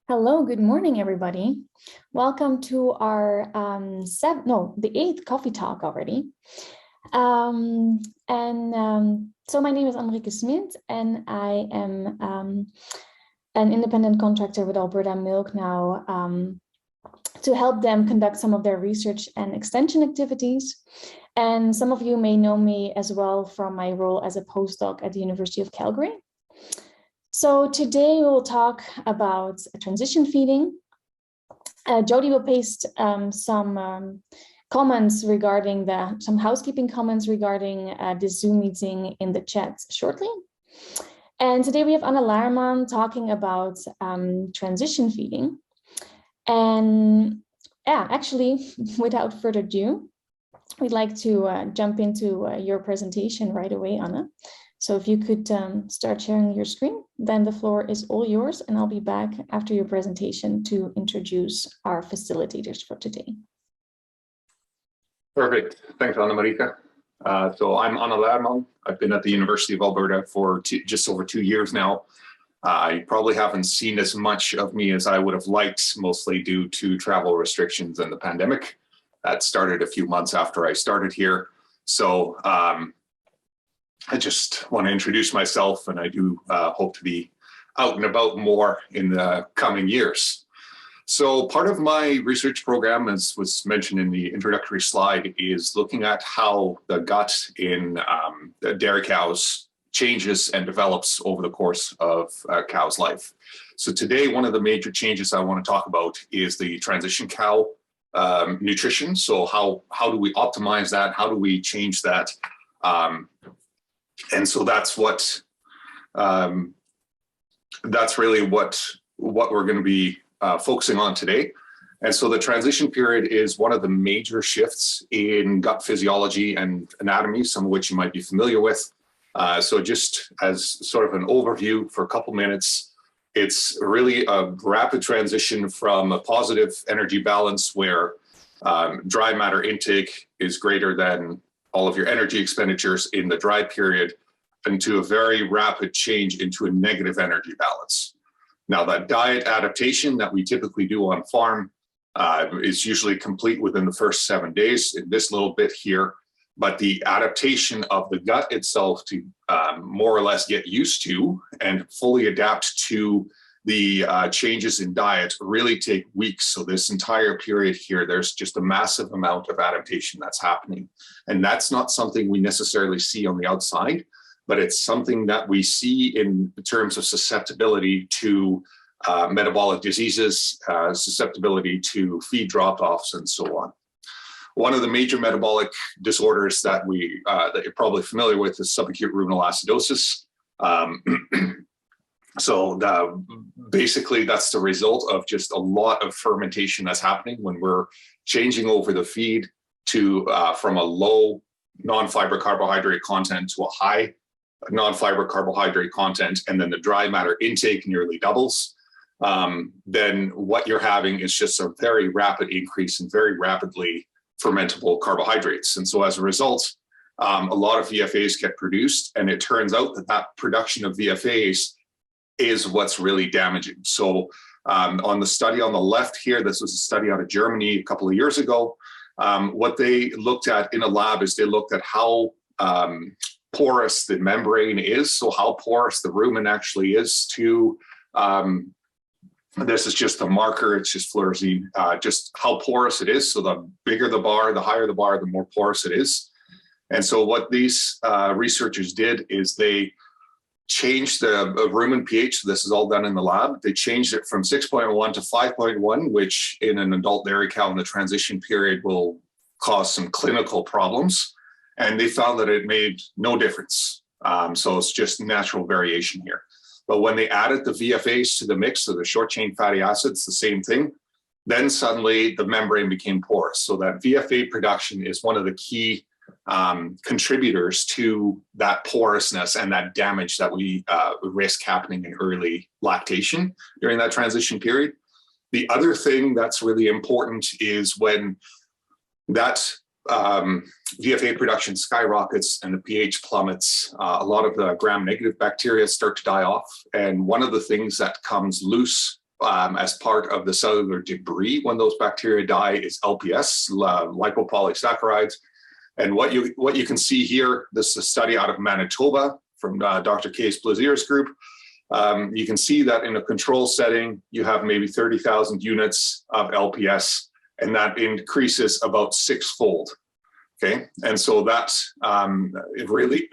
Hello, good morning, everybody. Welcome to our the eighth coffee talk already. So my name is Anrike Smit, and I am an independent contractor with Alberta Milk now to help them conduct some of their research and extension activities. And some of you may know me as well from my role as a postdoc at the University of Calgary. So today we will talk about transition feeding. Jody will paste some comments regarding some housekeeping comments regarding this Zoom meeting in the chat shortly. And today we have Anna Laarman talking about transition feeding. And yeah, actually, without further ado, we'd like to jump into your presentation right away, Anna. So if you could start sharing your screen, then the floor is all yours, and I'll be back after your presentation to introduce our facilitators for today. Perfect. Thanks, Anna-Marika. So I'm Anna Laarman. I've been at the University of Alberta for just over 2 years now. I probably haven't seen as much of me as I would have liked, mostly due to travel restrictions and the pandemic. That started a few months after I started here. So I just want to introduce myself, and I do hope to be out and about more in the coming years. So part of my research program, as was mentioned in the introductory slide, is looking at how the gut in the dairy cows changes and develops over the course of a cow's life. So today, one of the major changes I want to talk about is the transition cow nutrition. So how do we optimize that? How do we change that? And so that's really what we're going to be focusing on today. And so the transition period is one of the major shifts in gut physiology and anatomy, some of which you might be familiar with. So just as sort of an overview for a couple minutes, it's really a rapid transition from a positive energy balance where dry matter intake is greater than all of your energy expenditures in the dry period, into a very rapid change into a negative energy balance. Now, that diet adaptation that we typically do on farm is usually complete within the first 7 days in this little bit here, but the adaptation of the gut itself to more or less get used to and fully adapt to the changes in diet really take weeks. So this entire period here, there's just a massive amount of adaptation that's happening. And that's not something we necessarily see on the outside, but it's something that we see in terms of susceptibility to metabolic diseases, susceptibility to feed drop-offs, and so on. One of the major metabolic disorders that you're probably familiar with is subacute ruminal acidosis. So basically, that's the result of just a lot of fermentation that's happening when we're changing over the feed to from a low non-fiber carbohydrate content to a high non-fiber carbohydrate content, and then the dry matter intake nearly doubles. Then what you're having is just a very rapid increase in very rapidly fermentable carbohydrates. And so as a result, a lot of VFAs get produced, and it turns out that production of VFAs is what's really damaging. So on the study on the left here, this was a study out of Germany a couple of years ago. What they looked at in a lab is they looked at how porous the membrane is, so how porous the rumen actually is to, this is just a marker, it's just fluorescein, just how porous it is. So the bigger the bar, the higher the bar, the more porous it is. And so what these researchers did is they changed the rumen pH. So this is all done in the lab. They changed it from 6.1 to 5.1, which in an adult dairy cow in the transition period will cause some clinical problems. And they found that it made no difference. So it's just natural variation here. But when they added the VFAs to the mix, so the short chain fatty acids, the same thing, then suddenly the membrane became porous. So that VFA production is one of the key contributors to that porousness and that damage that we risk happening in early lactation during that transition period. The other thing that's really important is when that VFA production skyrockets and the pH plummets, a lot of the gram-negative bacteria start to die off. And one of the things that comes loose as part of the cellular debris when those bacteria die is LPS, lipopolysaccharides. And what you can see here, this is a study out of Manitoba from Dr. Case Blazier's group. You can see that in a control setting, you have maybe 30,000 units of LPS, and that increases about sixfold. Okay, and so that it really,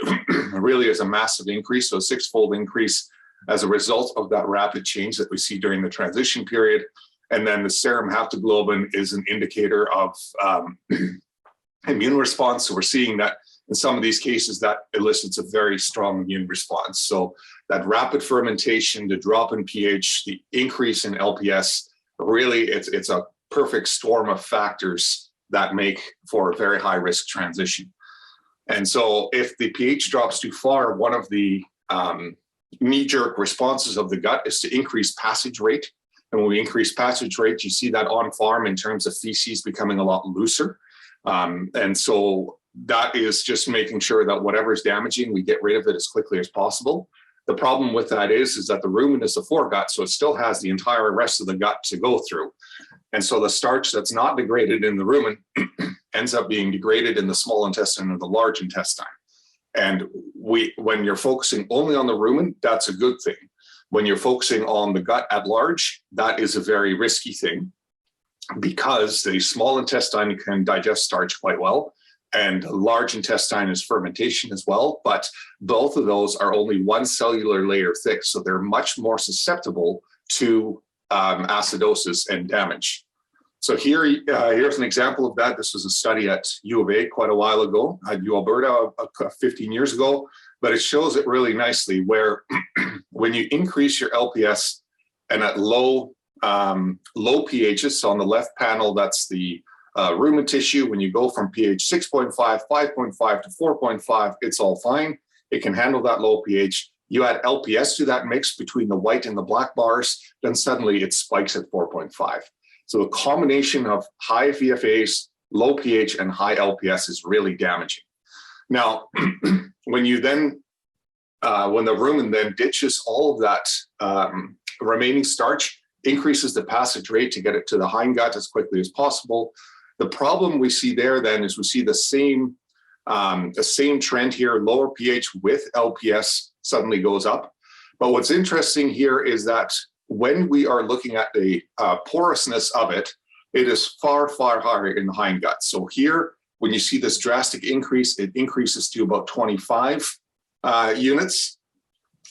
really is a massive increase, so a sixfold increase as a result of that rapid change that we see during the transition period. And then the serum haptoglobin is an indicator of immune response. So we're seeing that in some of these cases that elicits a very strong immune response. So that rapid fermentation, the drop in pH, the increase in LPS, really it's a perfect storm of factors that make for a very high risk transition. And so if the pH drops too far, one of the knee-jerk responses of the gut is to increase passage rate. And when we increase passage rate, you see that on farm in terms of feces becoming a lot looser. And so that is just making sure that whatever is damaging, we get rid of it as quickly as possible. The problem with that is that the rumen is the foregut, so it still has the entire rest of the gut to go through. And so the starch that's not degraded in the rumen ends up being degraded in the small intestine or the large intestine. And when you're focusing only on the rumen, that's a good thing. When you're focusing on the gut at large, that is a very risky thing because the small intestine can digest starch quite well, and the large intestine is fermentation as well. But both of those are only one cellular layer thick, so they're much more susceptible to acidosis and damage. So here's an example of that. This was a study at U of A quite a while ago, at U Alberta 15 years ago, but it shows it really nicely where when you increase your LPS and at low pHs, so on the left panel, that's the rumen tissue. When you go from pH 6.5, 5.5 to 4.5, it's all fine. It can handle that low pH. You add LPS to that mix between the white and the black bars, then suddenly it spikes at 4.5. So the combination of high VFAs, low pH, and high LPS is really damaging. Now, when the rumen then ditches all of that remaining starch, increases the passage rate to get it to the hindgut as quickly as possible. The problem we see there then is we see the same trend here. Lower pH with LPS suddenly goes up. But what's interesting here is that when we are looking at the porousness of it, it is far, far higher in the hindgut. So here, when you see this drastic increase, it increases to about 25 units.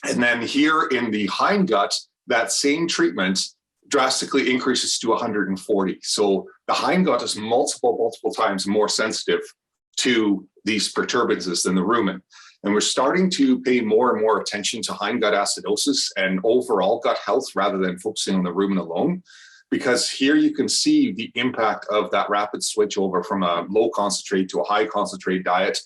And then here in the hindgut, that same treatment drastically increases to 140. So the hindgut is multiple times more sensitive to these perturbances than the rumen. And we're starting to pay more and more attention to hindgut acidosis and overall gut health rather than focusing on the rumen alone, because here you can see the impact of that rapid switch over from a low concentrate to a high concentrate diet.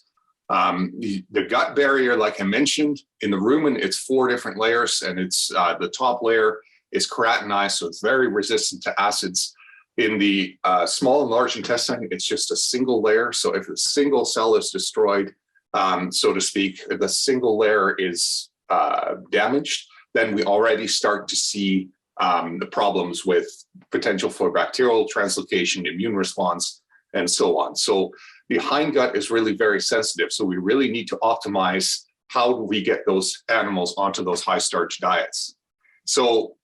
The gut barrier, like I mentioned, in the rumen, it's 4 different layers, and it's the top layer is keratinized, so it's very resistant to acids. In the small and large intestine, it's just a single layer. So if a single cell is destroyed, so to speak, if the single layer is damaged, then we already start to see the problems with potential for bacterial translocation, immune response, and so on. So the hindgut is really very sensitive. So we really need to optimize how do we get those animals onto those high starch diets. So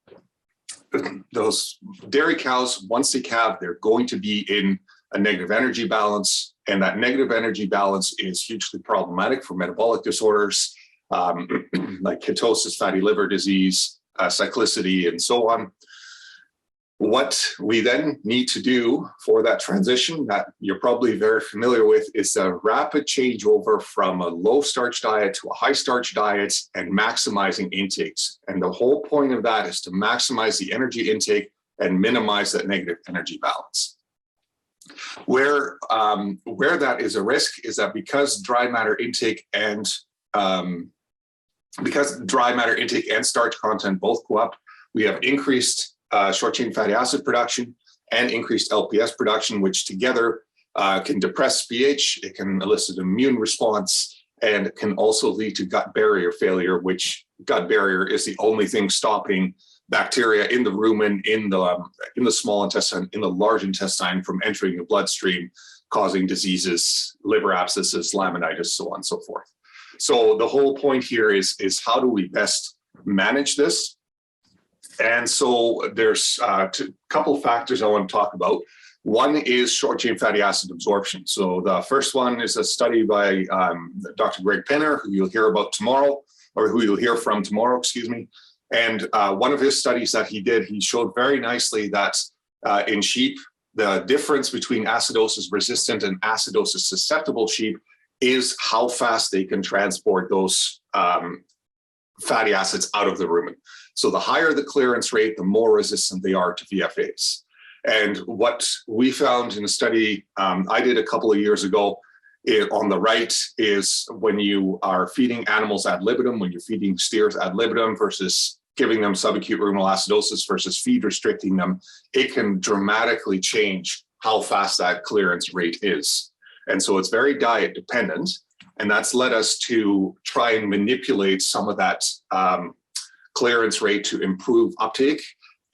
those dairy cows, once they calve, they're going to be in a negative energy balance. And that negative energy balance is hugely problematic for metabolic disorders like ketosis, fatty liver disease, cyclicity, and so on. What we then need to do for that transition that you're probably very familiar with is a rapid changeover from a low starch diet to a high starch diet and maximizing intakes. And the whole point of that is to maximize the energy intake and minimize that negative energy balance. Where that is a risk is that because dry matter intake and starch content both go up, we have increased short chain fatty acid production and increased LPS production, which together can depress pH, it can elicit immune response, and it can also lead to gut barrier failure, which gut barrier is the only thing stopping bacteria in the rumen, in the small intestine, in the large intestine from entering the bloodstream, causing diseases, liver abscesses, laminitis, so on and so forth. So the whole point here is how do we best manage this? And so there's a couple factors I want to talk about. One is short chain fatty acid absorption. So the first one is a study by Dr. Greg Penner, who you'll hear about tomorrow, or who you'll hear from tomorrow, excuse me. And one of his studies that he did, he showed very nicely that in sheep, the difference between acidosis resistant and acidosis susceptible sheep is how fast they can transport those fatty acids out of the rumen. So the higher the clearance rate, the more resistant they are to VFAs. And what we found in a study I did a couple of years ago, on the right is when you are feeding animals ad libitum, when you're feeding steers ad libitum versus giving them subacute ruminal acidosis versus feed restricting them, it can dramatically change how fast that clearance rate is. And so it's very diet dependent. And that's led us to try and manipulate some of that clearance rate to improve uptake.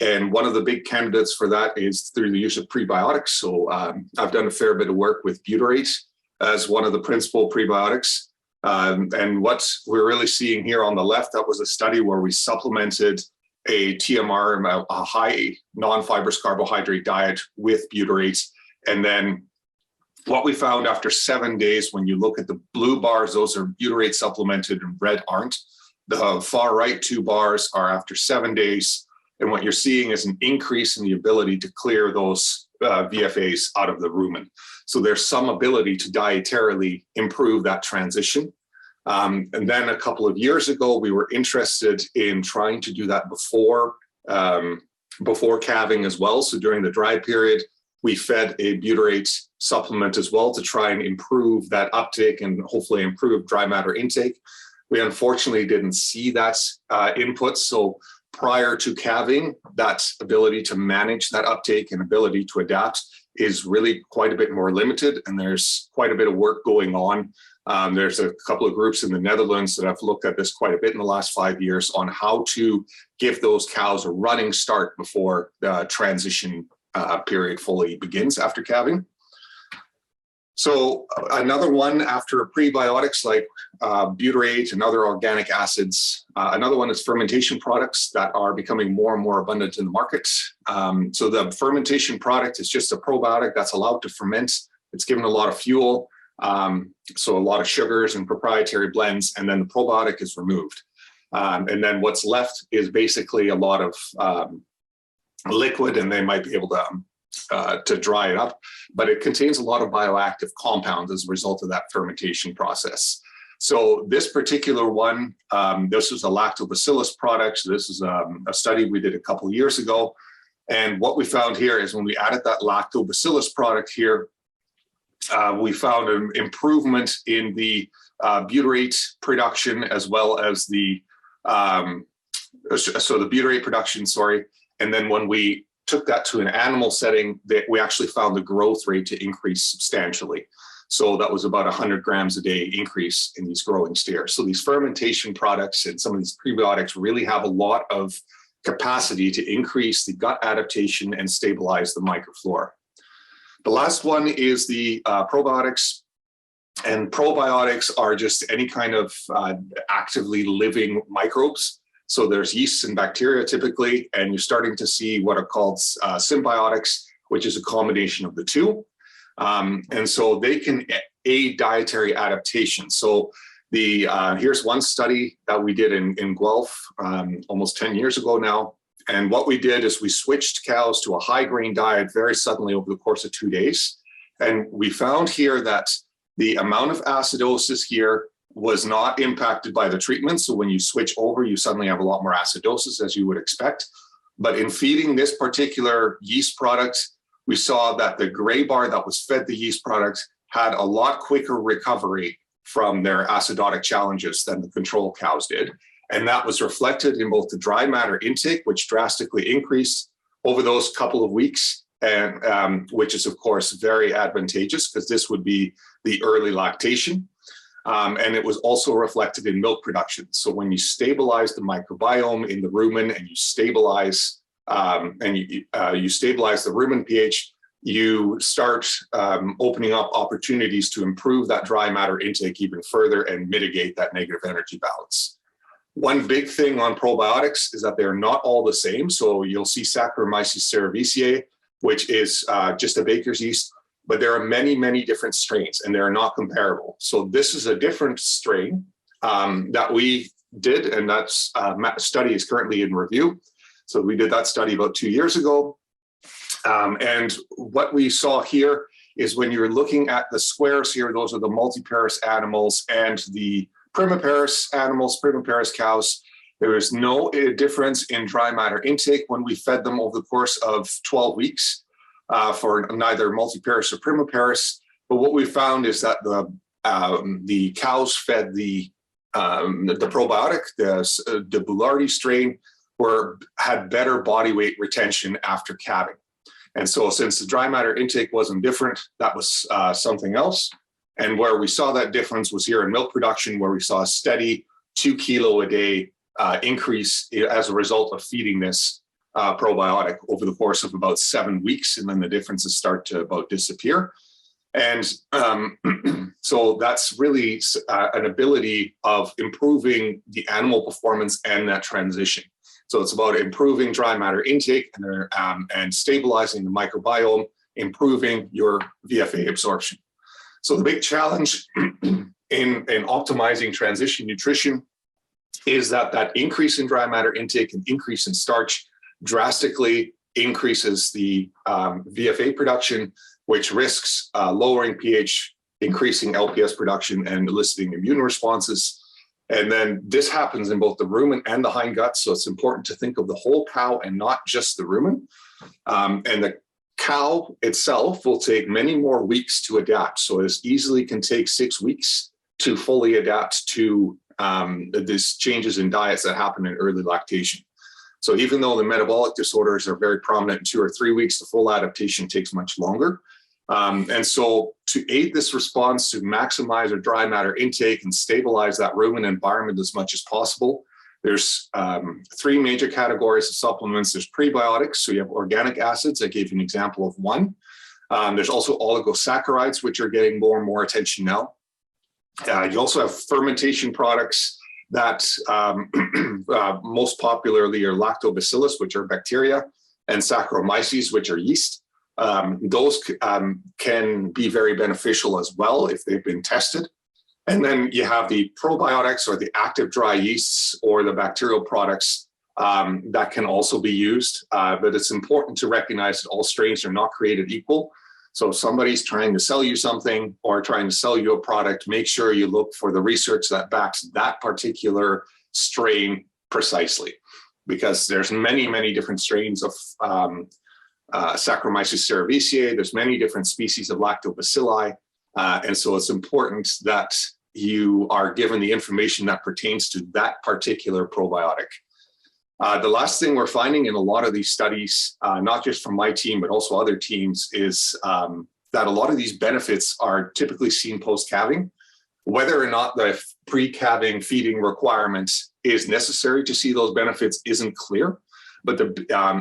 And one of the big candidates for that is through the use of prebiotics. So I've done a fair bit of work with butyrate as one of the principal prebiotics. And what we're really seeing here on the left, that was a study where we supplemented a TMR, a high non-fibrous carbohydrate diet with butyrate. And then what we found after 7 days, when you look at the blue bars, those are butyrate supplemented and red aren't. The far right two bars are after 7 days. And what you're seeing is an increase in the ability to clear those VFAs out of the rumen. So there's some ability to dietarily improve that transition. And then a couple of years ago, we were interested in trying to do that before calving as well. So during the dry period, we fed a butyrate supplement as well to try and improve that uptake and hopefully improve dry matter intake. We unfortunately didn't see that input. So prior to calving, that ability to manage that uptake and ability to adapt is really quite a bit more limited. And there's quite a bit of work going on. There's a couple of groups in the Netherlands that have looked at this quite a bit in the last 5 years on how to give those cows a running start before the transition period fully begins after calving. So another one after prebiotics like butyrate and other organic acids. Another one is fermentation products that are becoming more and more abundant in the market. So the fermentation product is just a probiotic that's allowed to ferment. It's given a lot of fuel, so a lot of sugars and proprietary blends, and then the probiotic is removed. And then what's left is basically a lot of liquid, and they might be able to dry it up, but it contains a lot of bioactive compounds as a result of that fermentation process. So this particular one, this was a lactobacillus product. So this is a study we did a couple of years ago. And what we found here is when we added that lactobacillus product here, we found an improvement in the butyrate production as well as the, so the butyrate production, sorry. And then when we took that to an animal setting, that we actually found the growth rate to increase substantially. So that was about 100 grams a day increase in these growing steers. So these fermentation products and some of these prebiotics really have a lot of capacity to increase the gut adaptation and stabilize the microflora. The last one is the probiotics. And probiotics are just any kind of actively living microbes. So there's yeasts and bacteria typically, and you're starting to see what are called symbiotics, which is a combination of the two. And so they can aid dietary adaptation. So here's one study that we did in Guelph almost 10 years ago now. And what we did is we switched cows to a high grain diet very suddenly over the course of 2 days. And we found here that the amount of acidosis here was not impacted by the treatment. So when you switch over, you suddenly have a lot more acidosis, as you would expect. But in feeding this particular yeast product, we saw that the gray bar that was fed the yeast product had a lot quicker recovery from their acidotic challenges than the control cows did. And that was reflected in both the dry matter intake, which drastically increased over those couple of weeks, and which is, of course, very advantageous because this would be the early lactation. And it was also reflected in milk production. So when you stabilize the microbiome in the rumen and you stabilize you stabilize the rumen pH, you start opening up opportunities to improve that dry matter intake even further and mitigate that negative energy balance. One big thing on probiotics is that they're not all the same. So you'll see Saccharomyces cerevisiae, which is just a baker's yeast, but there are many, many different strains and they're not comparable. So this is a different strain that we did, and that study is currently in review. So we did that study about 2 years ago. And what we saw here is when you're looking at the squares here, those are the multiparous animals and the primiparous animals, primiparous cows. There is no difference in dry matter intake when we fed them over the course of 12 weeks for neither multiparous or primiparous. But what we found is that the cows fed the probiotic, the Boulardi strain, had better body weight retention after calving. And so since the dry matter intake wasn't different, that was something else. And where we saw that difference was here in milk production, where we saw a steady 2 kilo a day increase as a result of feeding this probiotic over the course of about 7 weeks. And then the differences start to about disappear. And so that's really an ability of improving the animal performance and that transition. So it's about improving dry matter intake and stabilizing the microbiome, improving your VFA absorption. So the big challenge in optimizing transition nutrition is that increase in dry matter intake and increase in starch drastically increases the VFA production, which risks lowering pH, increasing LPS production, and eliciting immune responses. And then this happens in both the rumen and the hindgut. So it's important to think of the whole cow and not just the rumen. And the cow itself will take many more weeks to adapt. So it easily can take 6 weeks to fully adapt to these changes in diets that happen in early lactation. So even though the metabolic disorders are very prominent in 2 or 3 weeks, the full adaptation takes much longer. And so to aid this response, to maximize our dry matter intake and stabilize that rumen environment as much as possible, there's 3 major categories of supplements. There's prebiotics, so you have organic acids. I gave you an example of one. There's also oligosaccharides, which are getting more and more attention now. You also have fermentation products that most popularly are lactobacillus, which are bacteria, and Saccharomyces, which are yeast. Those can be very beneficial as well if they've been tested. And then you have the probiotics or the active dry yeasts or the bacterial products that can also be used. But it's important to recognize that all strains are not created equal. So if somebody's trying to sell you something or trying to sell you a product, make sure you look for the research that backs that particular strain precisely, because there's many, many different strains of Saccharomyces cerevisiae. There's many different species of lactobacilli. And so it's important that you are given the information that pertains to that particular probiotic. The last thing we're finding in a lot of these studies, not just from my team, but also other teams, is that a lot of these benefits are typically seen post-calving. Whether or not the pre-calving feeding requirement is necessary to see those benefits isn't clear. But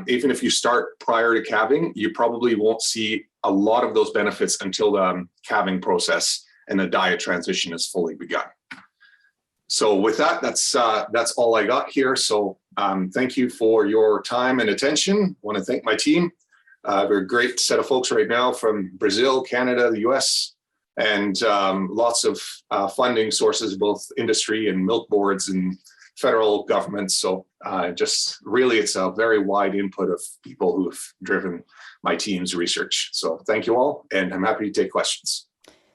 even if you start prior to calving, you probably won't see a lot of those benefits until the calving process and the diet transition is fully begun. So with that, that's all I got here. So thank you for your time and attention. I want to thank my team. We're a great set of folks right now from Brazil, Canada, the US, and lots of funding sources, both industry and milk boards and federal government. So just really, it's a very wide input of people who have driven my team's research. So thank you all, and I'm happy to take questions.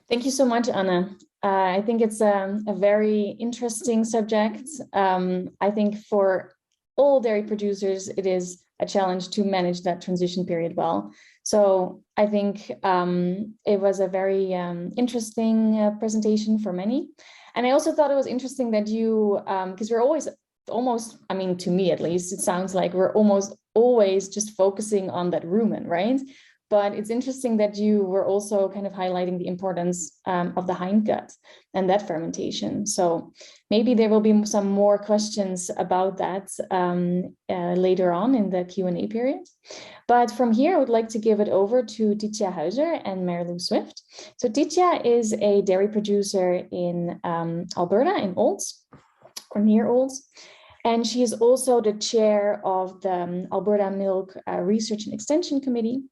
Thank you so much, Anna. I think it's a very interesting subject. I think for all dairy producers, it is a challenge to manage that transition period well. So I think it was a very interesting presentation for many. And I also thought it was interesting that you, because we're almost, I mean, to me at least, it sounds like we're almost always just focusing on that rumen, right? but it's interesting that you were also kind of highlighting the importance of the hindgut and that fermentation. So maybe there will be some more questions about that later on in the Q&A period. But from here, I would like to give it over to Titia Huizer and Marilou Swift. So Titia is a dairy producer in Alberta, in Olds, or near Olds. And she is also the chair of the Alberta Milk Research and Extension Committee.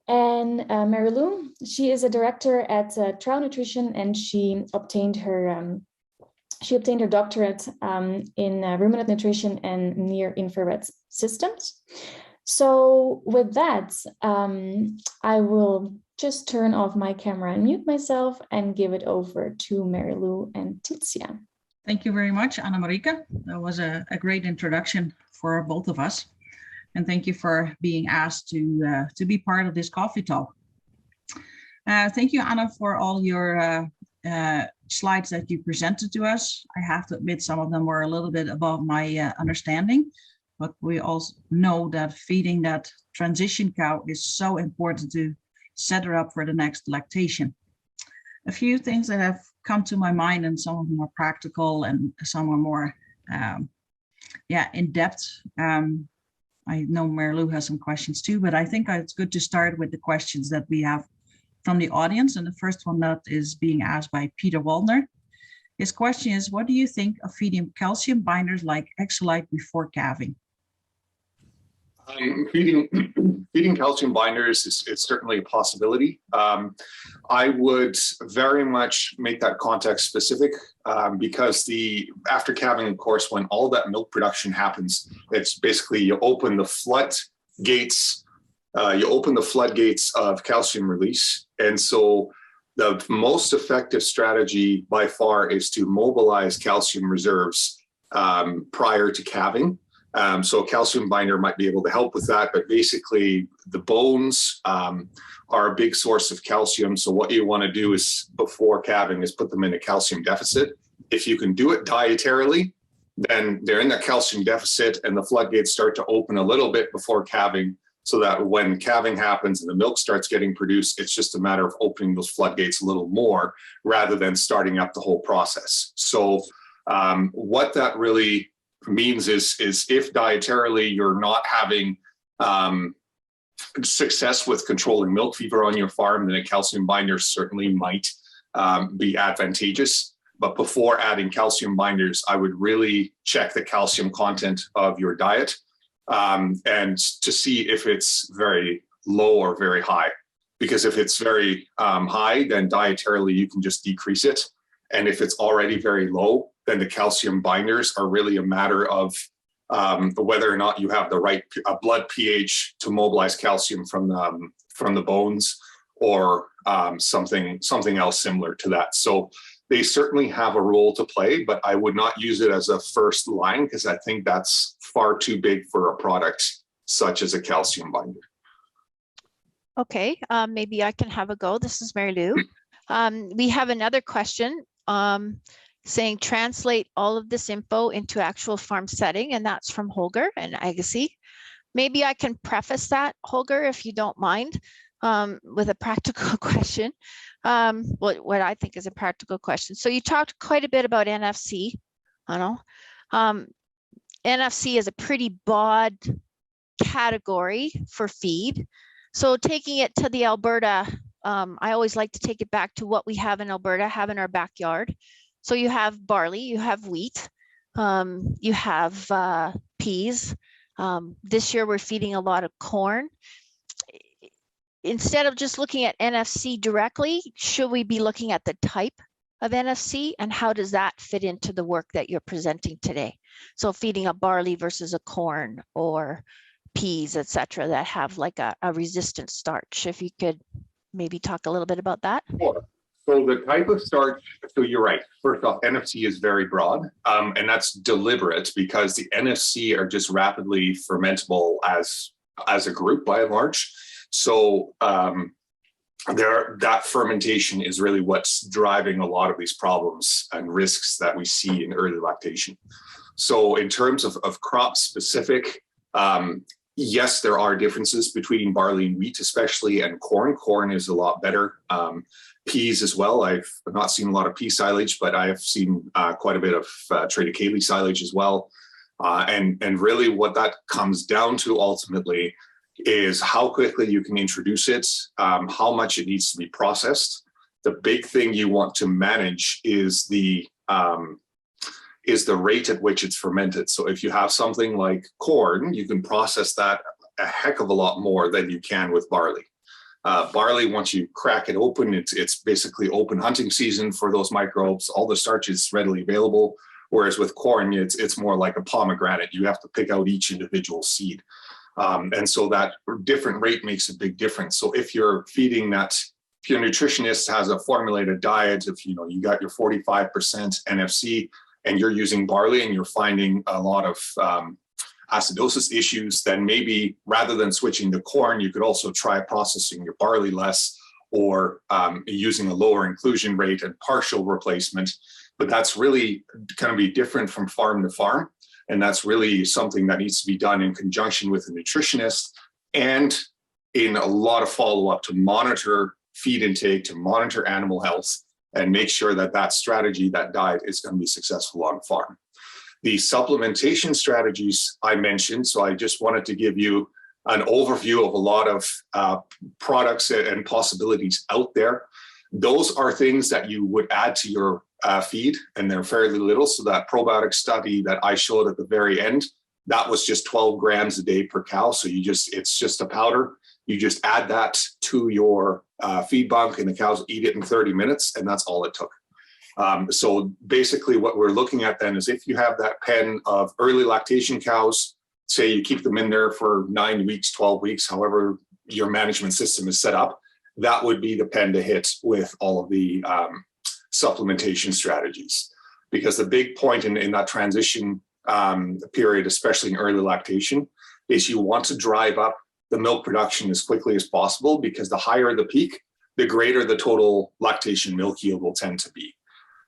And Marilou, she is a director at Trial Nutrition, and she obtained her doctorate in ruminant nutrition and near infrared systems. So with that, I will just turn off my camera and mute myself and give it over to Marilou and Titia. Thank you very much, Anna Marika. That was a great introduction for both of us. And thank you for being asked to be part of this coffee talk. Thank you, Anna, for all your slides that you presented to us. I have to admit, some of them were a little bit above my understanding, but we also know that feeding that transition cow is so important to set her up for the next lactation. A few things that have come to my mind, and some of them are practical and some are more in depth. I know Marilou has some questions too, but I think it's good to start with the questions that we have from the audience. And the first one that is being asked by Peter Waldner. His question is, what do you think of feeding calcium binders like Exolite before calving? Feeding calcium binders is certainly a possibility. I would very much make that context specific because after calving, of course, when all that milk production happens, it's basically you open the floodgates. You open the floodgates of calcium release, and so the most effective strategy by far is to mobilize calcium reserves prior to calving. So a calcium binder might be able to help with that, but basically the bones are a big source of calcium. So what you want to do is before calving is put them in a calcium deficit. If you can do it dietarily, then they're in that calcium deficit and the floodgates start to open a little bit before calving, so that when calving happens and the milk starts getting produced, it's just a matter of opening those floodgates a little more rather than starting up the whole process. So what that really means is if dietarily you're not having success with controlling milk fever on your farm, then a calcium binder certainly might be advantageous. But before adding calcium binders, I would really check the calcium content of your diet and to see if it's very low or very high. Because if it's very high, then dietarily you can just decrease it. And if it's already very low, then the calcium binders are really a matter of whether or not you have the right blood pH to mobilize calcium from the bones, or something else similar to that. So they certainly have a role to play, but I would not use it as a first line because I think that's far too big for a product such as a calcium binder. Okay, maybe I can have a go. This is Mary Lou. We have another question saying translate all of this info into actual farm setting, and that's from Holger and Agassi. Maybe I can preface that, Holger, if you don't mind, with a practical question. What I think is a practical question. So you talked quite a bit about NFC. I know NFC is a pretty broad category for feed. So taking it to the Alberta, I always like to take it back to what we have in Alberta, have in our backyard. So you have barley, you have wheat, you have peas. This year we're feeding a lot of corn. Instead of just looking at NFC directly, should we be looking at the type of NFC and how does that fit into the work that you're presenting today? So feeding a barley versus a corn or peas, etc., that have like a resistant starch. If you could maybe talk a little bit about that. Sure. So the type of starch, so you're right. First off, NFC is very broad, and that's deliberate because the NFC are just rapidly fermentable as a group by and large. So that fermentation is really what's driving a lot of these problems and risks that we see in early lactation. So in terms of crop specific, yes, there are differences between barley and wheat, especially, and corn. Corn is a lot better. Peas as well. I've not seen a lot of pea silage, but I have seen quite a bit of triticale silage as well. And really what that comes down to ultimately is how quickly you can introduce it, how much it needs to be processed. The big thing you want to manage is the rate at which it's fermented. So if you have something like corn, you can process that a heck of a lot more than you can with barley. Barley, once you crack it open, it's basically open hunting season for those microbes. All the starch is readily available. Whereas with corn, it's more like a pomegranate. You have to pick out each individual seed. And so that different rate makes a big difference. So if you're feeding that, if your nutritionist has a formulated diet, if you got your 45% NFC and you're using barley and you're finding a lot of acidosis issues, then maybe rather than switching to corn, you could also try processing your barley less, or using a lower inclusion rate and partial replacement. But that's really going to be different from farm to farm. And that's really something that needs to be done in conjunction with a nutritionist and in a lot of follow-up to monitor feed intake, to monitor animal health, and make sure that that strategy, that diet is going to be successful on farm. The supplementation strategies I mentioned, so I just wanted to give you an overview of a lot of products and possibilities out there. Those are things that you would add to your feed, and they're fairly little. So that probiotic study that I showed at the very end, that was just 12 grams a day per cow. So it's just a powder. You just add that to your feed bunk, and the cows eat it in 30 minutes, and that's all it took. So basically what we're looking at then is if you have that pen of early lactation cows, say you keep them in there for 9 weeks, 12 weeks, however your management system is set up, that would be the pen to hit with all of the supplementation strategies. Because the big point in that transition period, especially in early lactation, is you want to drive up the milk production as quickly as possible, because the higher the peak, the greater the total lactation milk yield will tend to be.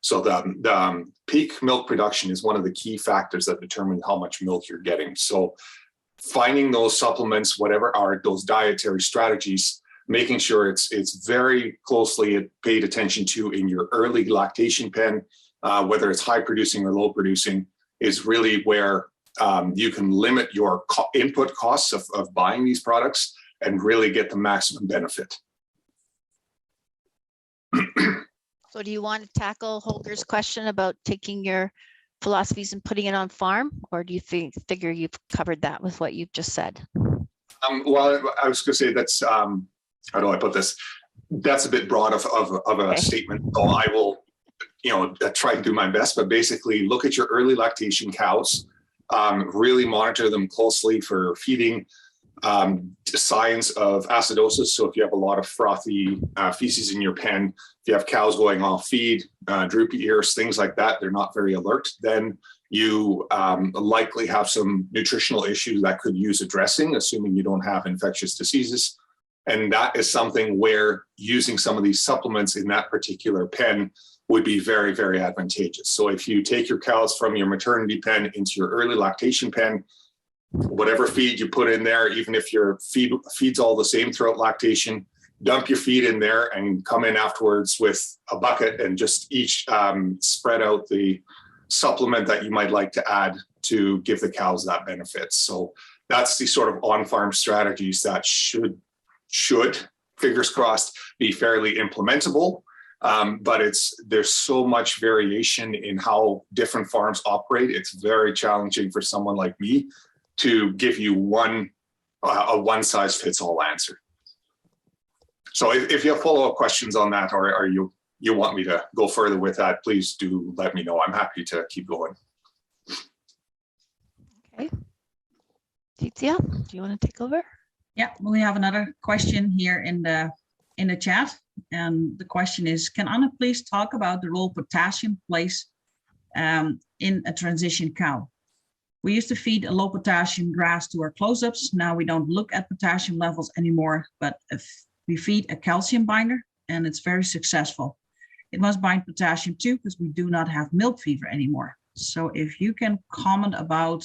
So the peak milk production is one of the key factors that determine how much milk you're getting. So finding those supplements, whatever are those dietary strategies, making sure it's very closely paid attention to in your early lactation pen, whether it's high producing or low producing, is really where you can limit your input costs of buying these products and really get the maximum benefit. So do you want to tackle Holger's question about taking your philosophies and putting it on farm, or do you figure you've covered that with what you've just said? Well, I was going to say that's, how do I put this? That's a bit broad of a statement. So I will, try and do my best, but basically look at your early lactation cows, really monitor them closely for feeding, signs of acidosis. So if you have a lot of frothy feces in your pen, if you have cows going off feed, droopy ears, things like that, they're not very alert, then you likely have some nutritional issues that could use addressing, assuming you don't have infectious diseases. And that is something where using some of these supplements in that particular pen would be very, very advantageous. So if you take your cows from your maternity pen into your early lactation pen, whatever feed you put in there, even if your feed's all the same throughout lactation, dump your feed in there and come in afterwards with a bucket and just each spread out the supplement that you might like to add to give the cows that benefit. So that's the sort of on-farm strategies that should, fingers crossed, be fairly implementable. But there's so much variation in how different farms operate. It's very challenging for someone like me to give you a one-size-fits-all answer. So if you have follow-up questions on that, or you want me to go further with that, please do let me know. I'm happy to keep going. Okay. Titia, do you want to take over? Yeah, we have another question here in the chat. And the question is, can Anna please talk about the role potassium plays in a transition cow? We used to feed a low potassium grass to our close-ups. Now we don't look at potassium levels anymore, but if we feed a calcium binder, and it's very successful. It must bind potassium too, because we do not have milk fever anymore. So if you can comment about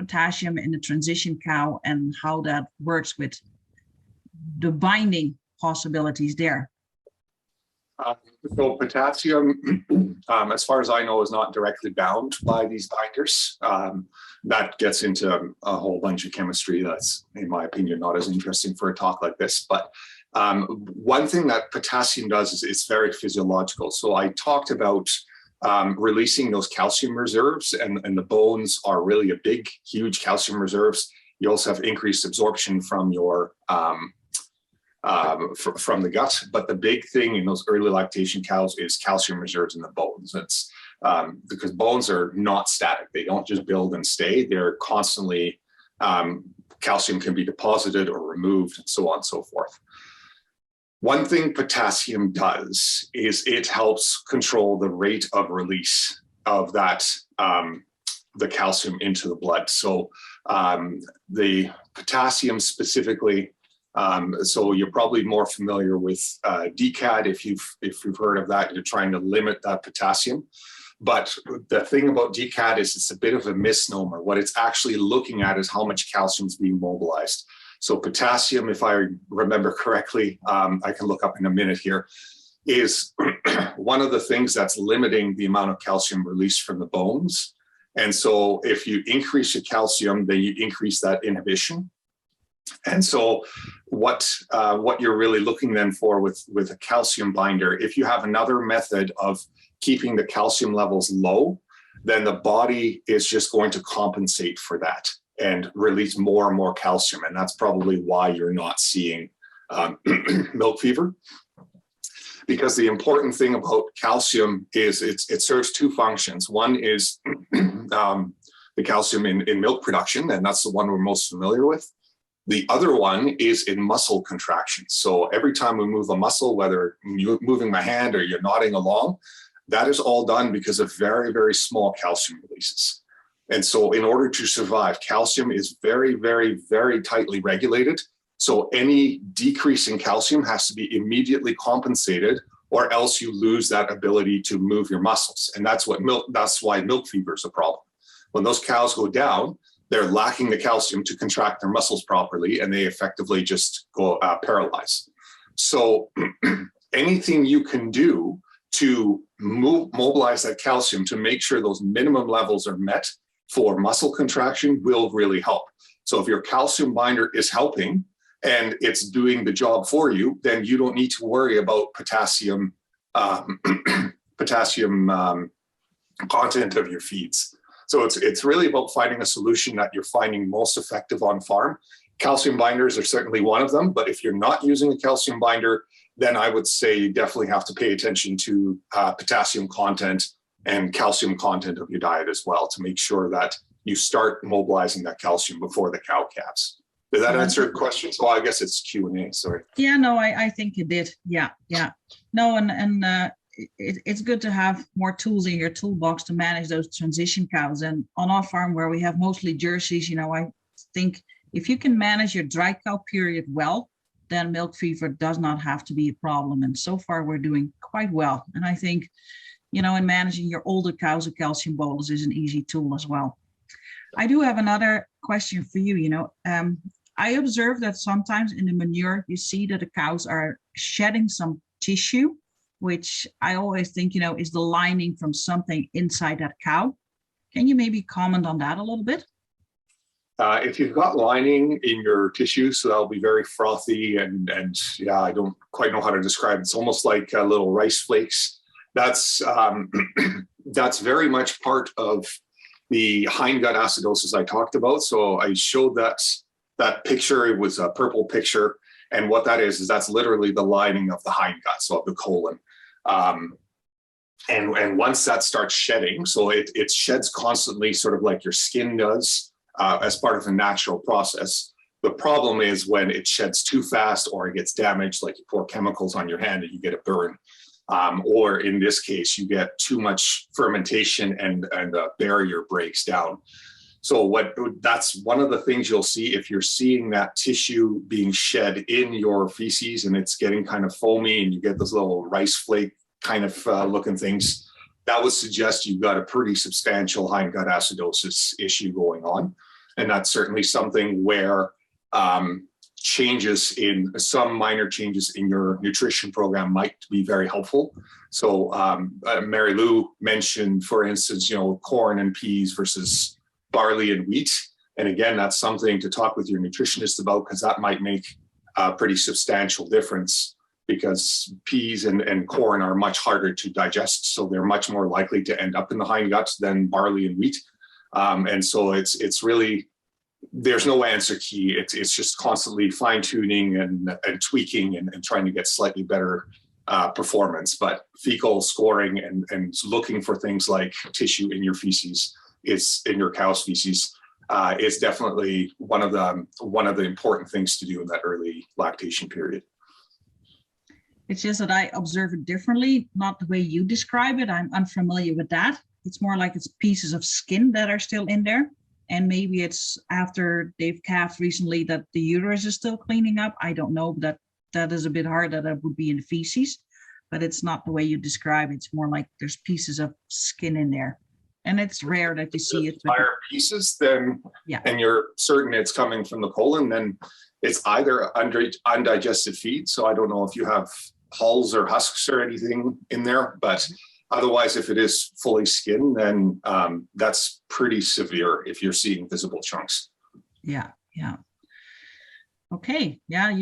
potassium in the transition cow and how that works with the binding possibilities there? So potassium, as far as I know, is not directly bound by these binders. That gets into a whole bunch of chemistry that's, in my opinion, not as interesting for a talk like this. But one thing that potassium does is it's very physiological. So I talked about releasing those calcium reserves, and the bones are really a big, huge calcium reserves. You also have increased absorption from your from the gut, but the big thing in those early lactation cows is calcium reserves in the bones. It's because bones are not static; they don't just build and stay. They're constantly calcium can be deposited or removed, and so on and so forth. One thing potassium does is it helps control the rate of release of that the calcium into the blood. So the potassium specifically. So you're probably more familiar with DCAD if you've heard of that. You're trying to limit that potassium, but the thing about DCAD is it's a bit of a misnomer. What it's actually looking at is how much calcium is being mobilized. So potassium, if I remember correctly, I can look up in a minute here, is one of the things that's limiting the amount of calcium released from the bones. And so if you increase your calcium, then you increase that inhibition. And so what you're really looking then for with a calcium binder, if you have another method of keeping the calcium levels low, then the body is just going to compensate for that and release more and more calcium. And that's probably why you're not seeing milk fever. Because the important thing about calcium is it serves two functions. One is the calcium in milk production, and that's the one we're most familiar with. The other one is in muscle contractions. So every time we move a muscle, whether you're moving my hand or you're nodding along, that is all done because of very, very small calcium releases. And so in order to survive, calcium is very, very, very tightly regulated. So any decrease in calcium has to be immediately compensated, or else you lose that ability to move your muscles. And that's why milk fever is a problem. When those cows go down, they're lacking the calcium to contract their muscles properly, and they effectively just go paralyzed. So anything you can do to mobilize that calcium to make sure those minimum levels are met for muscle contraction will really help. So if your calcium binder is helping and it's doing the job for you, then you don't need to worry about potassium content of your feeds. So it's really about finding a solution that you're finding most effective on farm. Calcium binders are certainly one of them, but if you're not using a calcium binder, then I would say you definitely have to pay attention to potassium content and calcium content of your diet as well to make sure that you start mobilizing that calcium before the cow calves. Did that answer the question? So I guess it's Q&A, sorry. Yeah, no, I think it did. Yeah. No, and it's good to have more tools in your toolbox to manage those transition cows. And on our farm where we have mostly jerseys, I think if you can manage your dry cow period well, then milk fever does not have to be a problem. And so far we're doing quite well. And I think, in managing your older cows, a calcium bolus is an easy tool as well. I do have another question for you. I observe that sometimes in the manure, you see that the cows are shedding some tissue, which I always think, is the lining from something inside that cow. Can you maybe comment on that a little bit? If you've got lining in your tissue, so that'll be very frothy and yeah, I don't quite know how to describe it. It's almost like little rice flakes. That's very much part of the hindgut acidosis I talked about. So I showed that picture. It was a purple picture. And what that is that's literally the lining of the hindgut, so of the colon. And once that starts shedding, so it sheds constantly, sort of like your skin does as part of a natural process. The problem is when it sheds too fast or it gets damaged, like you pour chemicals on your hand and you get a burn. Or in this case, you get too much fermentation and the barrier breaks down. So that's one of the things you'll see if you're seeing that tissue being shed in your feces and it's getting kind of foamy and you get those little rice flake kind of looking things, that would suggest you've got a pretty substantial hindgut acidosis issue going on. And that's certainly something where some minor changes in your nutrition program might be very helpful. So Mary Lou mentioned, for instance, corn and peas versus barley and wheat. And again, that's something to talk with your nutritionist about, because that might make a pretty substantial difference, because peas and corn are much harder to digest. So they're much more likely to end up in the hindgut than barley and wheat. And so it's really, there's no answer key. It's just constantly fine tuning and tweaking and trying to get slightly better performance. But fecal scoring and looking for things like tissue in your feces, in your cow's feces, is definitely one of the important things to do in that early lactation period. It's just that I observe it differently, not the way you describe it. I'm unfamiliar with that. It's more like it's pieces of skin that are still in there. And maybe it's after they've calved recently that the uterus is still cleaning up. I don't know, but that is a bit hard that would be in the feces, but it's not the way you describe it. It's more like there's pieces of skin in there. And it's rare that you see it. Entire pieces, then, yeah. And you're certain it's coming from the colon, then it's either undigested feed. So I don't know if you have hulls or husks or anything in there, but otherwise, if it is fully skin, then that's pretty severe if you're seeing visible chunks. Yeah. Okay. Yeah,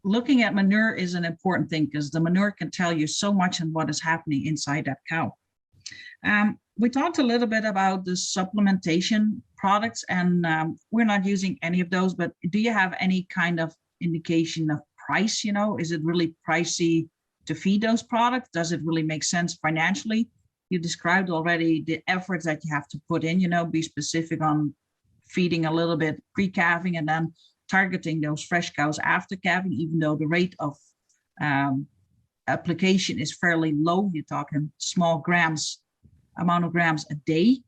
looking at manure is an important thing, because the manure can tell you so much on what is happening inside that cow. We talked a little bit about the supplementation products, and we're not using any of those, but do you have any kind of indication of price? Is it really pricey to feed those products? Does it really make sense financially? You described already the efforts that you have to put in, be specific on feeding a little bit pre-calving and then targeting those fresh cows after calving, even though the rate of application is fairly low. You're talking small amount of grams a day,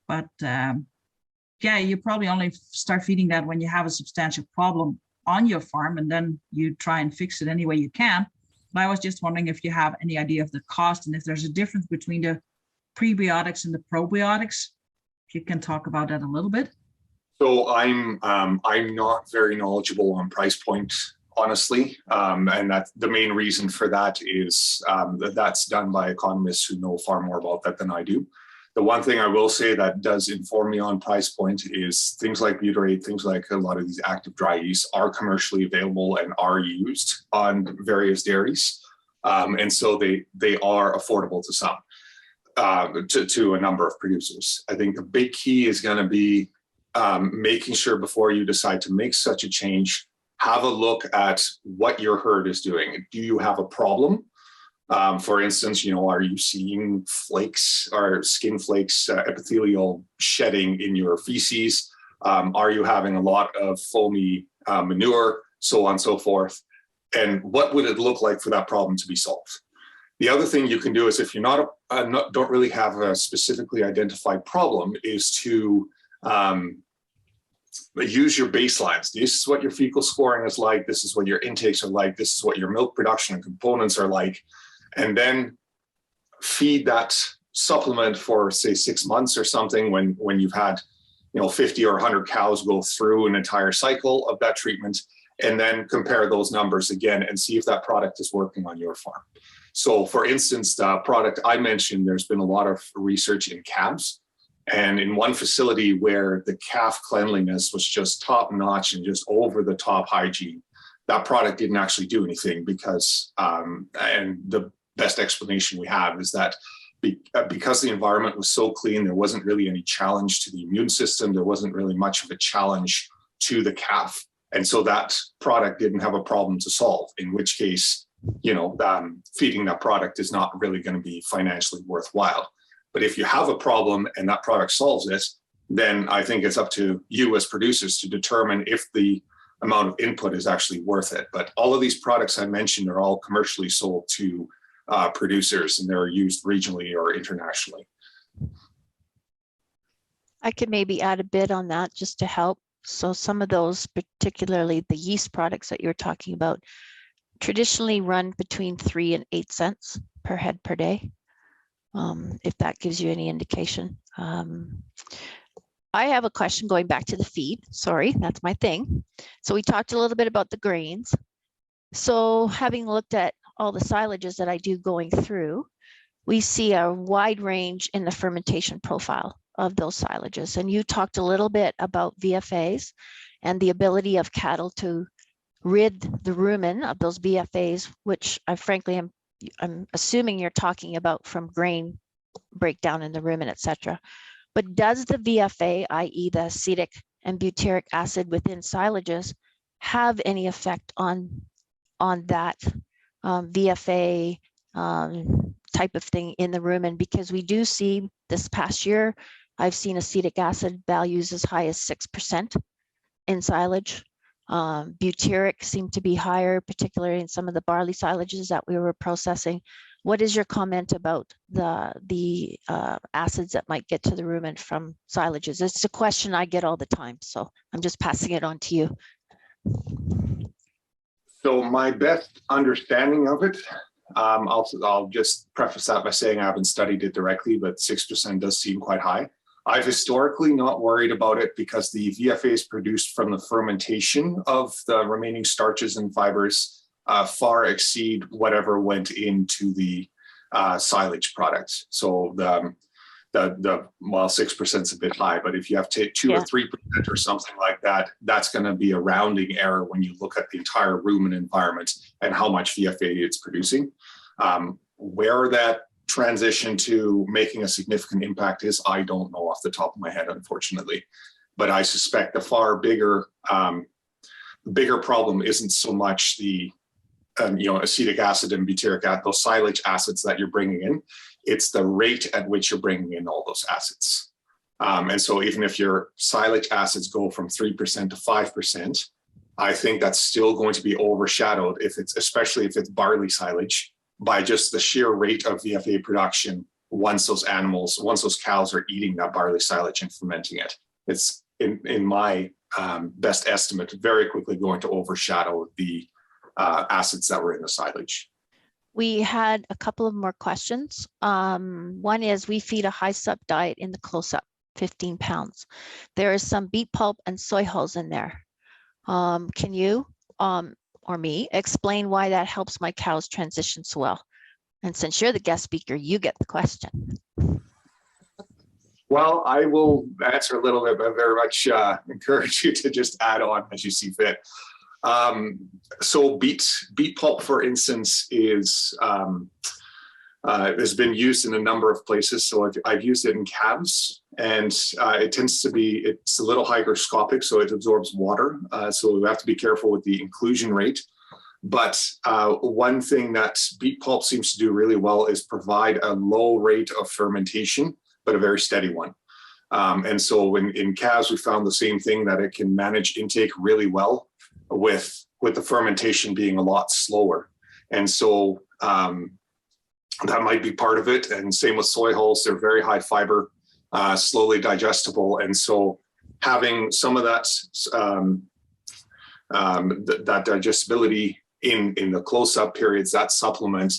but you probably only start feeding that when you have a substantial problem on your farm, and then you try and fix it any way you can. But I was just wondering if you have any idea of the cost, and if there's a difference between the prebiotics and the probiotics. If you can talk about that a little bit. So I'm not very knowledgeable on price point, honestly, and that the main reason for that is that's done by economists who know far more about that than I do. The one thing I will say that does inform me on price point is things like butyrate, things like a lot of these active dry yeasts are commercially available and are used on various dairies. And so they are affordable to some, to a number of producers. I think the big key is going to be making sure before you decide to make such a change, have a look at what your herd is doing. Do you have a problem? For instance, are you seeing flakes or skin flakes, epithelial shedding in your feces? Are you having a lot of foamy manure, so on and so forth? And what would it look like for that problem to be solved? The other thing you can do is, if you're don't really have a specifically identified problem, is to use your baselines. This is what your fecal scoring is like. This is what your intakes are like. This is what your milk production and components are like. And then feed that supplement for, say, 6 months or something when you've had 50 or 100 cows go through an entire cycle of that treatment, and then compare those numbers again and see if that product is working on your farm. So for instance, the product I mentioned, there's been a lot of research in calves. And in one facility where the calf cleanliness was just top notch and just over the top hygiene, that product didn't actually do anything because, and the best explanation we have is that because the environment was so clean, there wasn't really any challenge to the immune system. There wasn't really much of a challenge to the calf. And so that product didn't have a problem to solve, in which case, feeding that product is not really going to be financially worthwhile. But if you have a problem and that product solves it, then I think it's up to you as producers to determine if the amount of input is actually worth it. But all of these products I mentioned are all commercially sold to producers, and they're used regionally or internationally. I could maybe add a bit on that just to help. So some of those, particularly the yeast products that you're talking about, traditionally run between 3 and 8 cents per head per day, if that gives you any indication. I have a question going back to the feed. Sorry, that's my thing. So we talked a little bit about the grains. So having looked at all the silages that I do going through, we see a wide range in the fermentation profile of those silages. And you talked a little bit about VFAs and the ability of cattle to rid the rumen of those VFAs, which I frankly I'm assuming you're talking about from grain breakdown in the rumen, etc. But does the VFA, i.e. the acetic and butyric acid within silages, have any effect on that VFA type of thing in the rumen? Because we do see this past year, I've seen acetic acid values as high as 6% in silage. Butyric seemed to be higher, particularly in some of the barley silages that we were processing. What is your comment about the acids that might get to the rumen from silages? It's a question I get all the time, so I'm just passing it on to you. So my best understanding of it, I'll just preface that by saying I haven't studied it directly, but 6% does seem quite high. I've historically not worried about it because the VFAs produced from the fermentation of the remaining starches and fibers far exceed whatever went into the silage product. So well, 6% is a bit high, but if you have 2 or 3% or something like that, that's going to be a rounding error when you look at the entire rumen environment and how much VFA it's producing. Where that transition to making a significant impact is, I don't know off the top of my head, unfortunately. But I suspect the far bigger problem isn't so much the acetic acid and butyric acid, those silage acids that you're bringing in. It's the rate at which you're bringing in all those acids. And so even if your silage acids go from 3% to 5%, I think that's still going to be overshadowed, especially if it's barley silage, by just the sheer rate of VFA production once those cows are eating that barley silage and fermenting it. It's, in my best estimate, very quickly going to overshadow the acids that were in the silage. We had a couple of more questions. One is, we feed a high sup diet in the close-up, 15 pounds. There is some beet pulp and soy hulls in there. Can you or me explain why that helps my cows transition so well? And since you're the guest speaker, you get the question. Well, I will answer a little bit, but very much encourage you to just add on as you see fit. So beet pulp, for instance, has been used in a number of places. So I've used it in calves, and it tends to be, it's a little hygroscopic, so it absorbs water. So we have to be careful with the inclusion rate. But one thing that beet pulp seems to do really well is provide a low rate of fermentation, but a very steady one. And so in calves, we found the same thing, that it can manage intake really well with the fermentation being a lot slower. And so that might be part of it. And same with soy hulls, they're very high fiber, slowly digestible. And so having some of that, that digestibility in the close-up periods, that supplement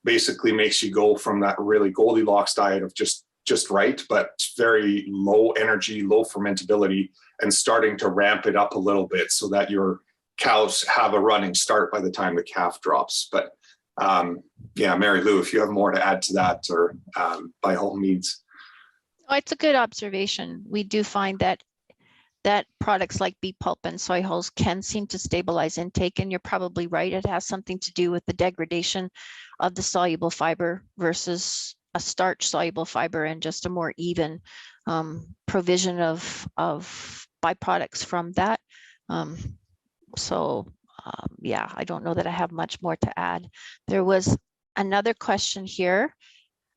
basically makes you go from that really Goldilocks diet of just right, but very low energy, low fermentability, and starting to ramp it up a little bit so that your cows have a running start by the time the calf drops. But yeah, Mary Lou, if you have more to add to that, or by all means. Oh, it's a good observation. We do find that products like beet pulp and soy hulls can seem to stabilize intake, and you're probably right. It has something to do with the degradation of the soluble fiber versus a starch soluble fiber, and just a more even provision of byproducts from that. Yeah, I don't know that I have much more to add. There was another question here.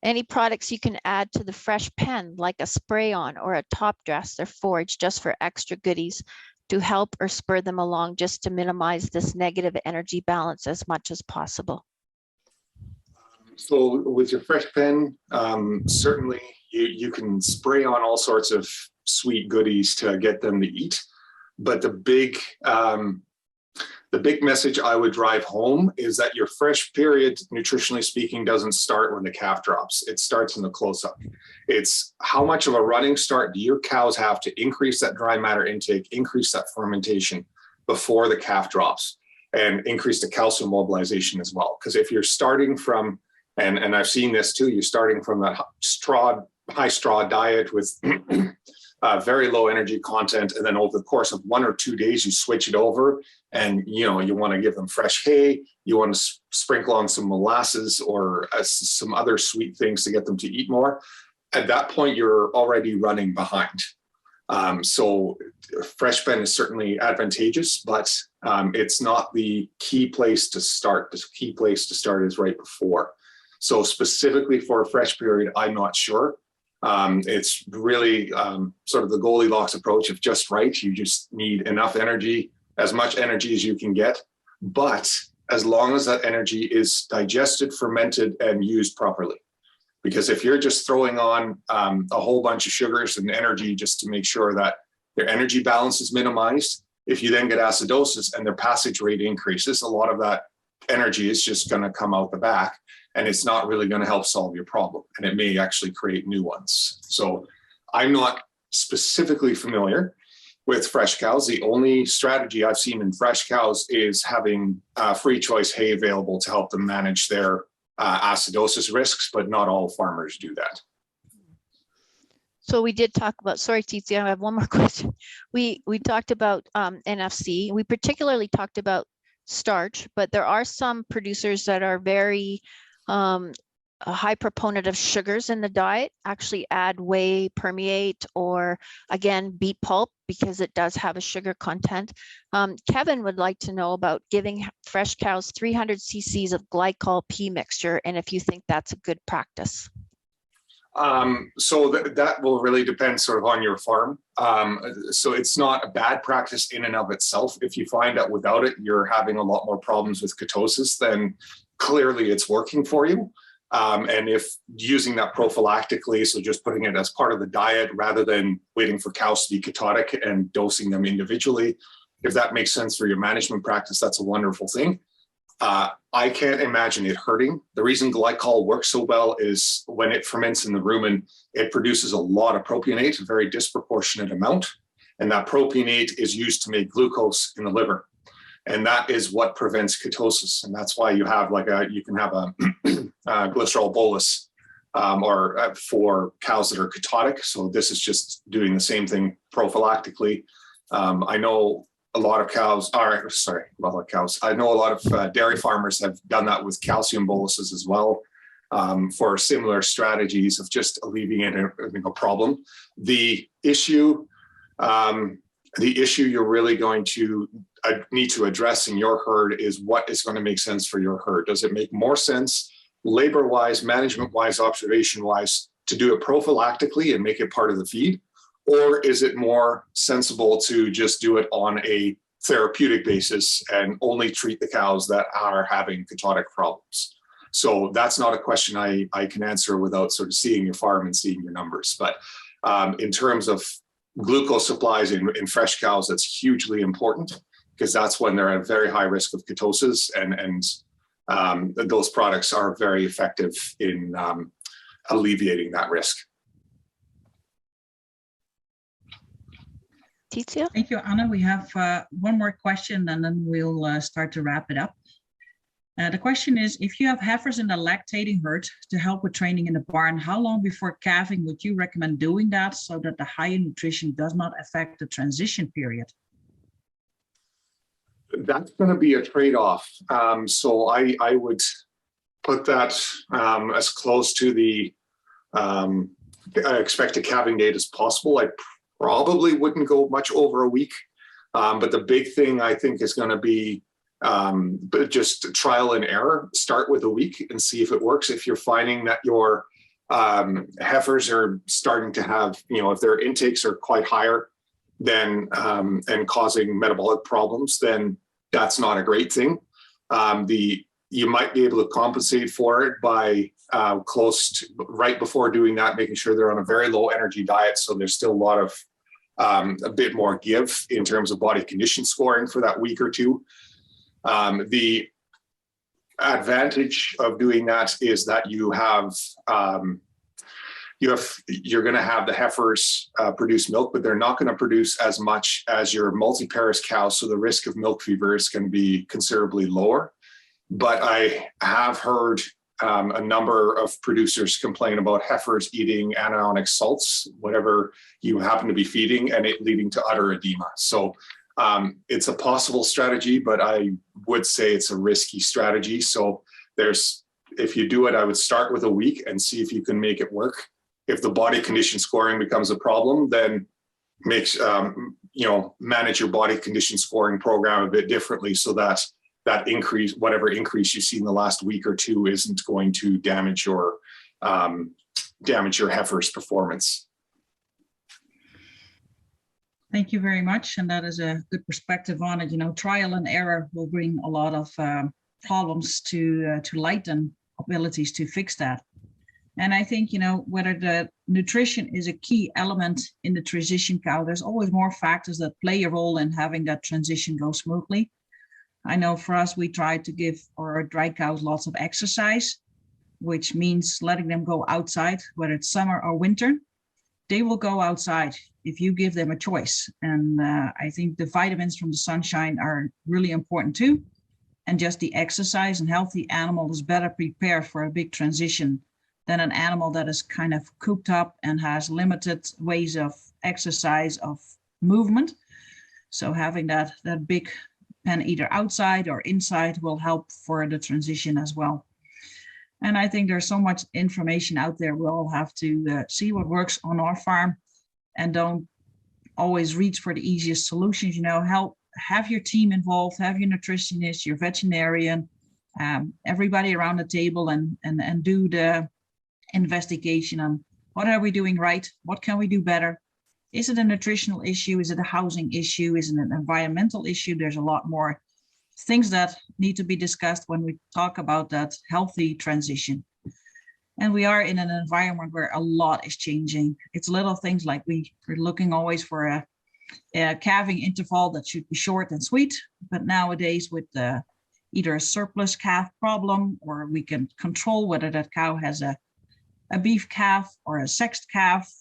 Any products you can add to the fresh pen, like a spray-on or a top dress or forage, just for extra goodies to help or spur them along, just to minimize this negative energy balance as much as possible? So with your fresh pen, certainly you can spray on all sorts of sweet goodies to get them to eat. But the The big message I would drive home is that your fresh period, nutritionally speaking, doesn't start when the calf drops. It starts in the close-up. It's how much of a running start do your cows have to increase that dry matter intake, increase that fermentation before the calf drops, and increase the calcium mobilization as well. Because if you're starting from, and I've seen this too, you're starting from that high straw diet with very low energy content, and then over the course of 1 or 2 days, you switch it over, and you want to give them fresh hay, you want to sprinkle on some molasses or some other sweet things to get them to eat more. At that point, you're already running behind. So fresh pen is certainly advantageous, but it's not the key place to start. The key place to start is right before. So specifically for a fresh period, I'm not sure. It's really sort of the Goldilocks approach of just right. You just need enough energy, as much energy as you can get, but as long as that energy is digested, fermented, and used properly. Because if you're just throwing on a whole bunch of sugars and energy just to make sure that their energy balance is minimized, if you then get acidosis and their passage rate increases, a lot of that energy is just going to come out the back, and it's not really going to help solve your problem. And it may actually create new ones. So I'm not specifically familiar with fresh cows. The only strategy I've seen in fresh cows is having free choice hay available to help them manage their acidosis risks, but not all farmers do that. So we did talk about, sorry, Tizia, I have one more question. We talked about NFC. We particularly talked about starch, but there are some producers that are very a high proponent of sugars in the diet, actually add whey permeate or again beet pulp because it does have a sugar content. Kevin would like to know about giving fresh cows 300 cc's of glycol pea mixture, and if you think that's a good practice. So that will really depend sort of on your farm. So it's not a bad practice in and of itself. If you find that without it, you're having a lot more problems with ketosis, then clearly it's working for you. And if using that prophylactically, so just putting it as part of the diet rather than waiting for cows to be ketotic and dosing them individually, if that makes sense for your management practice, that's a wonderful thing. I can't imagine it hurting. The reason glycol works so well is when it ferments in the rumen, it produces a lot of propionate, a very disproportionate amount. And that propionate is used to make glucose in the liver. And that is what prevents ketosis. And that's why you have you can have a glycerol bolus for cows that are ketotic. So this is just doing the same thing prophylactically. I know a lot of cows are, I know a lot of dairy farmers have done that with calcium boluses as well for similar strategies of just alleviating a problem. The issue you're really going to need to address in your herd is what is going to make sense for your herd. Does it make more sense labor-wise, management-wise, observation-wise to do it prophylactically and make it part of the feed? Or is it more sensible to just do it on a therapeutic basis and only treat the cows that are having ketotic problems? So that's not a question I can answer without sort of seeing your farm and seeing your numbers. But in terms of glucose supplies in fresh cows, that's hugely important because that's when they're at a very high risk of ketosis, and those products are very effective in alleviating that risk. Tizia? Thank you, Anna. We have one more question and then we'll start to wrap it up. The question is, if you have heifers in the lactating herd to help with training in the barn, how long before calving would you recommend doing that so that the higher nutrition does not affect the transition period? That's going to be a trade-off. So I would put that as close to the expected calving date as possible. I probably wouldn't go much over a week. But the big thing I think is going to be just trial and error. Start with a week and see if it works. If you're finding that your heifers are starting to have, if their intakes are quite higher than and causing metabolic problems, then that's not a great thing. You might be able to compensate for it by right before doing that, making sure they're on a very low energy diet. So there's still a lot of a bit more give in terms of body condition scoring for that week or two. The advantage of doing that is that you're going to have the heifers produce milk, but they're not going to produce as much as your multi-paris cows. So the risk of milk fever is going to be considerably lower. But I have heard a number of producers complain about heifers eating anionic salts, whatever you happen to be feeding, and it leading to udder edema. So it's a possible strategy, but I would say it's a risky strategy. So if you do it, I would start with a week and see if you can make it work. If the body condition scoring becomes a problem, then manage your body condition scoring program a bit differently so that increase, whatever increase you see in the last week or two, isn't going to damage your heifer's performance. Thank you very much, and that is a good perspective on it. Trial and error will bring a lot of problems to light and abilities to fix that. And I think, whether the nutrition is a key element in the transition cow, there's always more factors that play a role in having that transition go smoothly. I know for us, we try to give our dry cows lots of exercise, which means letting them go outside, whether it's summer or winter. They will go outside if you give them a choice. And I think the vitamins from the sunshine are really important too. And just the exercise, and healthy animal is better prepared for a big transition than an animal that is kind of cooped up and has limited ways of exercise, of movement. So having that big pen either outside or inside will help for the transition as well. And I think there's so much information out there. We'll all have to see what works on our farm, and don't always reach for the easiest solutions. Have your team involved, have your nutritionist, your veterinarian, everybody around the table, and do the investigation on what are we doing right, what can we do better. Is it a nutritional issue? Is it a housing issue? Is it an environmental issue? There's a lot more things that need to be discussed when we talk about that healthy transition. And we are in an environment where a lot is changing. It's little things like we're looking always for a calving interval that should be short and sweet. But nowadays, with either a surplus calf problem, or we can control whether that cow has a beef calf or a sexed calf,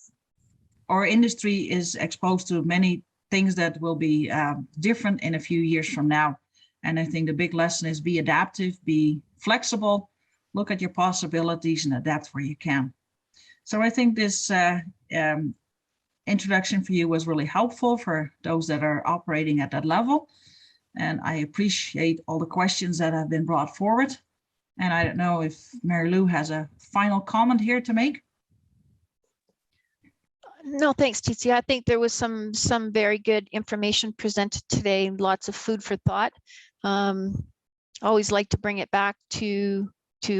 our industry is exposed to many things that will be different in a few years from now. And I think the big lesson is be adaptive, be flexible, look at your possibilities, and adapt where you can. So I think this introduction for you was really helpful for those that are operating at that level. And I appreciate all the questions that have been brought forward. And I don't know if Mary Lou has a final comment here to make. No, thanks, Titia. I think there was some very good information presented today, lots of food for thought. Always like to bring it back to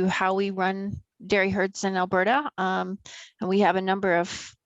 how we run dairy herds in Alberta. And we have a number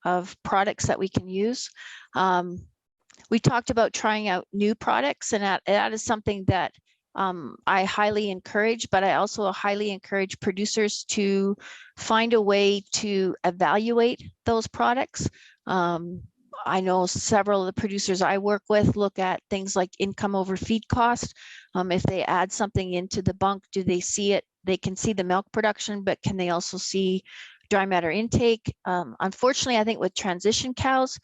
of products that we can use. We talked about trying out new products, and that is something that I highly encourage, but I also highly encourage producers to find a way to evaluate those products. I know several of the producers I work with look at things like income over feed cost. If they add something into the bunk, do they see it? They can see the milk production, but can they also see dry matter intake? Unfortunately, I think with transition cows,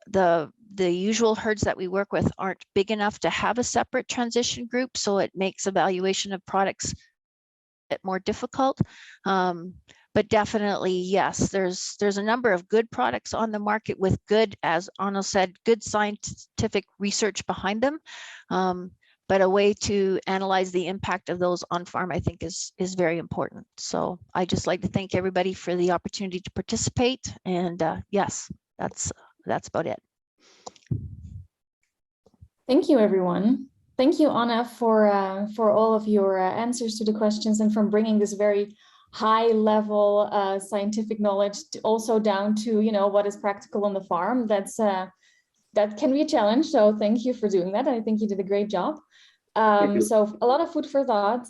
the usual herds that we work with aren't big enough to have a separate transition group, so it makes evaluation of products a bit more difficult. But definitely, yes, there's a number of good products on the market with good, as Arno said, good scientific research behind them. But a way to analyze the impact of those on farm, I think, is very important. So I just like to thank everybody for the opportunity to participate. And yes, that's about it. Thank you, everyone. Thank you, Anna, for all of your answers to the questions, and from bringing this very high-level scientific knowledge also down to what is practical on the farm. That can be a challenge. So thank you for doing that. I think you did a great job. So a lot of food for thought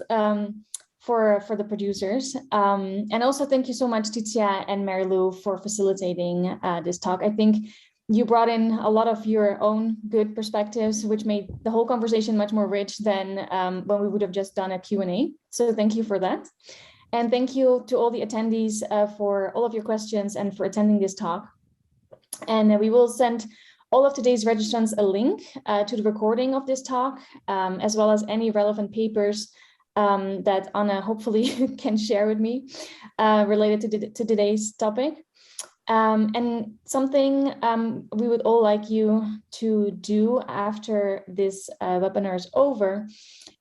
for the producers. And also thank you so much, Titia and Mary Lou, for facilitating this talk. I think you brought in a lot of your own good perspectives, which made the whole conversation much more rich than when we would have just done a Q&A. So thank you for that. And thank you to all the attendees for all of your questions and for attending this talk. And we will send all of today's registrants a link to the recording of this talk, as well as any relevant papers that Anna hopefully can share with me related to today's topic. And something we would all like you to do after this webinar is over,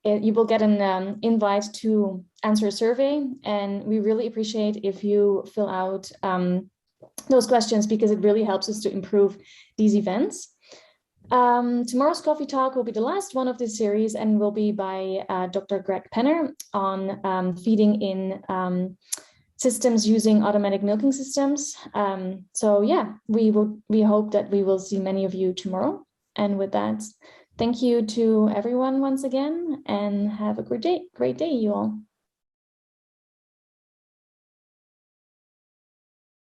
you will get an invite to answer a survey, and we really appreciate if you fill out those questions, because it really helps us to improve these events. Tomorrow's coffee talk will be the last one of this series and will be by Dr. Greg Penner on feeding in systems using automatic milking systems. So yeah, we hope that we will see many of you tomorrow. And with that, thank you to everyone once again, and have a great day you all.